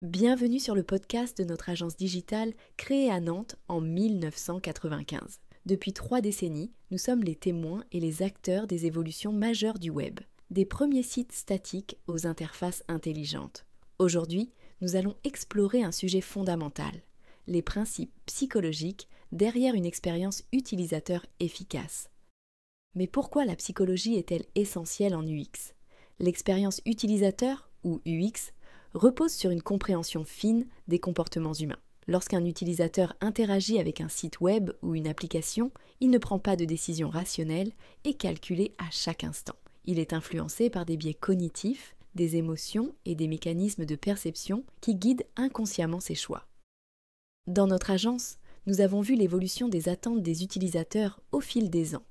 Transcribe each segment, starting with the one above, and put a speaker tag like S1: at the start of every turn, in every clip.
S1: Bienvenue sur le podcast de notre agence digitale créée à Nantes en 1995. Depuis 3 décennies, nous sommes les témoins et les acteurs des évolutions majeures du web, des premiers sites statiques aux interfaces intelligentes. Aujourd'hui, nous allons explorer un sujet fondamental, les principes psychologiques derrière une expérience utilisateur efficace. Mais pourquoi la psychologie est-elle essentielle en UX ? L'expérience utilisateur, ou UX, repose sur une compréhension fine des comportements humains. Lorsqu'un utilisateur interagit avec un site web ou une application, il ne prend pas de décision rationnelle et calculée à chaque instant. Il est influencé par des biais cognitifs, des émotions et des mécanismes de perception qui guident inconsciemment ses choix. Dans notre agence, nous avons vu l'évolution des attentes des utilisateurs au fil des ans,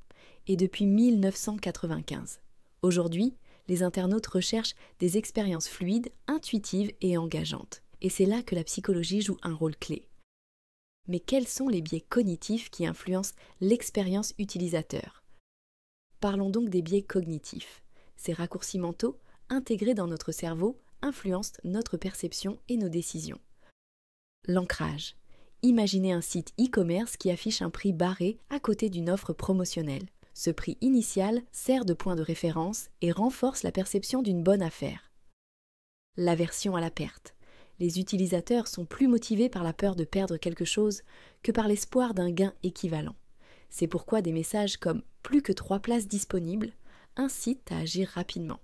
S1: et depuis 1995. Aujourd'hui, les internautes recherchent des expériences fluides, intuitives et engageantes. Et c'est là que la psychologie joue un rôle clé. Mais quels sont les biais cognitifs qui influencent l'expérience utilisateur ? Parlons donc des biais cognitifs. Ces raccourcis mentaux, intégrés dans notre cerveau, influencent notre perception et nos décisions. L'ancrage. Imaginez un site e-commerce qui affiche un prix barré à côté d'une offre promotionnelle. Ce prix initial sert de point de référence et renforce la perception d'une bonne affaire. L'aversion à la perte. Les utilisateurs sont plus motivés par la peur de perdre quelque chose que par l'espoir d'un gain équivalent. C'est pourquoi des messages comme « plus que 3 places disponibles » incitent à agir rapidement.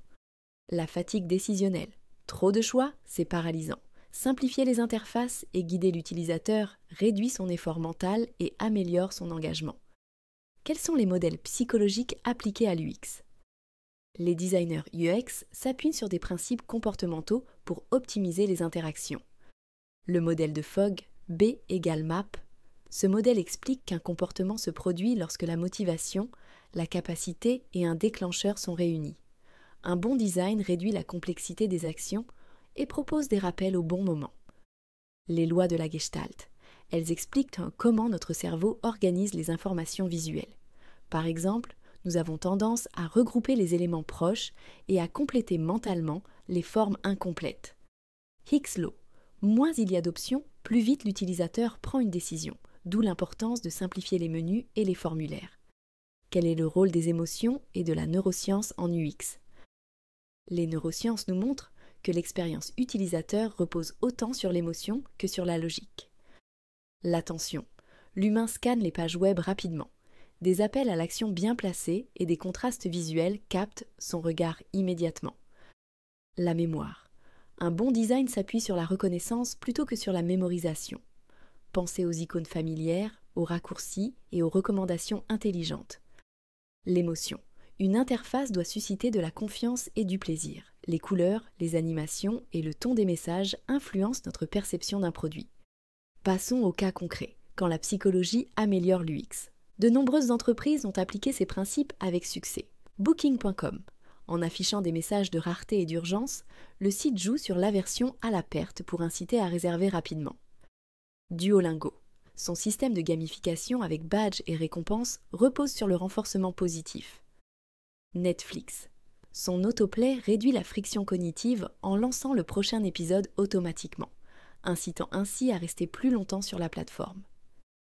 S1: La fatigue décisionnelle. Trop de choix, c'est paralysant. Simplifier les interfaces et guider l'utilisateur réduit son effort mental et améliore son engagement. Quels sont les modèles psychologiques appliqués à l'UX ? Les designers UX s'appuient sur des principes comportementaux pour optimiser les interactions. Le modèle de Fogg, B égale MAP. Ce modèle explique qu'un comportement se produit lorsque la motivation, la capacité et un déclencheur sont réunis. Un bon design réduit la complexité des actions et propose des rappels au bon moment. Les lois de la Gestalt. Elles expliquent comment notre cerveau organise les informations visuelles. Par exemple, nous avons tendance à regrouper les éléments proches et à compléter mentalement les formes incomplètes. Hicks Law. Moins il y a d'options, plus vite l'utilisateur prend une décision, d'où l'importance de simplifier les menus et les formulaires. Quel est le rôle des émotions et de la neuroscience en UX ? Les neurosciences nous montrent que l'expérience utilisateur repose autant sur l'émotion que sur la logique. L'attention. L'humain scanne les pages web rapidement. Des appels à l'action bien placés et des contrastes visuels captent son regard immédiatement. La mémoire. Un bon design s'appuie sur la reconnaissance plutôt que sur la mémorisation. Pensez aux icônes familières, aux raccourcis et aux recommandations intelligentes. L'émotion. Une interface doit susciter de la confiance et du plaisir. Les couleurs, les animations et le ton des messages influencent notre perception d'un produit. Passons au cas concret, quand la psychologie améliore l'UX. De nombreuses entreprises ont appliqué ces principes avec succès. Booking.com. En affichant des messages de rareté et d'urgence, le site joue sur l'aversion à la perte pour inciter à réserver rapidement. Duolingo. Son système de gamification avec badges et récompenses repose sur le renforcement positif. Netflix. Son autoplay réduit la friction cognitive en lançant le prochain épisode automatiquement, incitant ainsi à rester plus longtemps sur la plateforme.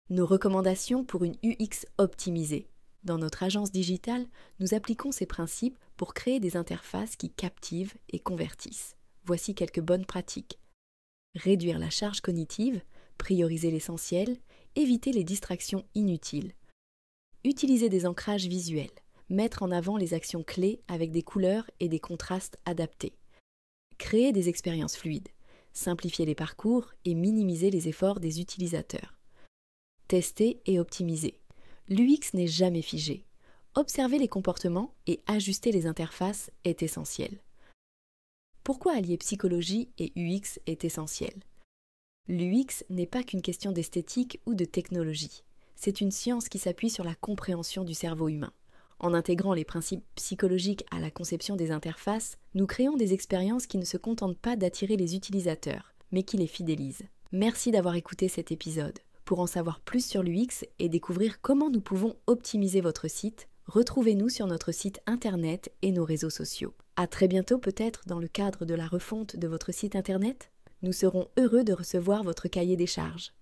S1: Nos recommandations pour une UX optimisée. Dans notre agence digitale, nous appliquons ces principes pour créer des interfaces qui captivent et convertissent. Voici quelques bonnes pratiques. Réduire la charge cognitive, prioriser l'essentiel, éviter les distractions inutiles. Utiliser des ancrages visuels. Mettre en avant les actions clés avec des couleurs et des contrastes adaptés. Créer des expériences fluides. Simplifier les parcours et minimiser les efforts des utilisateurs. Tester et optimiser. L'UX n'est jamais figé. Observer les comportements et ajuster les interfaces est essentiel. Pourquoi allier psychologie et UX est essentiel ? L'UX n'est pas qu'une question d'esthétique ou de technologie. C'est une science qui s'appuie sur la compréhension du cerveau humain. En intégrant les principes psychologiques à la conception des interfaces, nous créons des expériences qui ne se contentent pas d'attirer les utilisateurs, mais qui les fidélisent. Merci d'avoir écouté cet épisode. Pour en savoir plus sur l'UX et découvrir comment nous pouvons optimiser votre site, retrouvez-nous sur notre site internet et nos réseaux sociaux. À très bientôt peut-être dans le cadre de la refonte de votre site internet. Nous serons heureux de recevoir votre cahier des charges.